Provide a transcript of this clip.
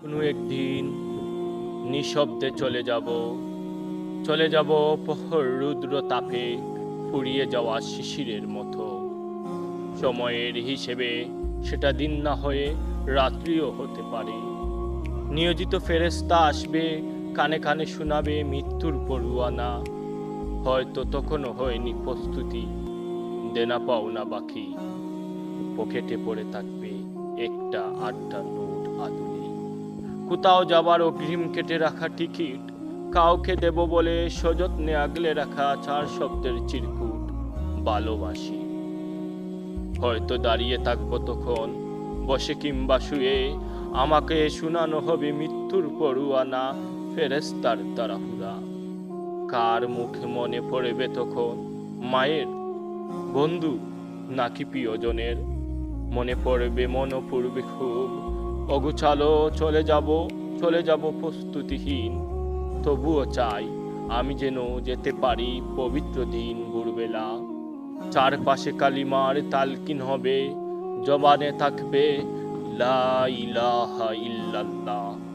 কোনো একদিন নিঃশব্দে চলে যাব প্রহর রুদ্র তাপে ফুরিয়ে যাওয়া শিশিরের মতো। সময়ের হিসেবে সেটা দিন না হয়ে রাত্রিও হতে পারে। নিয়োজিত ফেরেশতা আসবে, কানে কানে শোনাবে মৃত্যুর পরোয়ানা। হয়তো তখনও হয়নি প্রস্তুতি, দেনা পাওনা বাকি, পকেটে পড়ে থাকবে একটা আটটা নোট আদুলি। কোথাও যাবার অগ্রিম কেটে রাখা টিকিট, কাউকে দেব বলে সযত্নে আগলে রাখা চার শব্দের চিরকুট, ভালোবাসি। হয়তো দাঁড়িয়ে থাকবো তখন, বসে কিংবা শুয়ে, আমাকে শোনানো হবে মৃত্যুর পরোয়ানা, ফেরেশতার তাড়াহুড়া। কার মুখে মনে পড়বে তখন, মায়ের, বন্ধু নাকি প্রিয়জনের? মনে পড়বে, মনে পড়বে খুব, অগুছালো চলে যাব প্রস্তুতিহীন। তবুও চাই আমি যেন যেতে পারি পবিত্র দিন ভোরবেলা। চারপাশে কালিমার তালকিন হবে, জবানে থাকবে লা ইলাহা ইল্লাল্লাহ।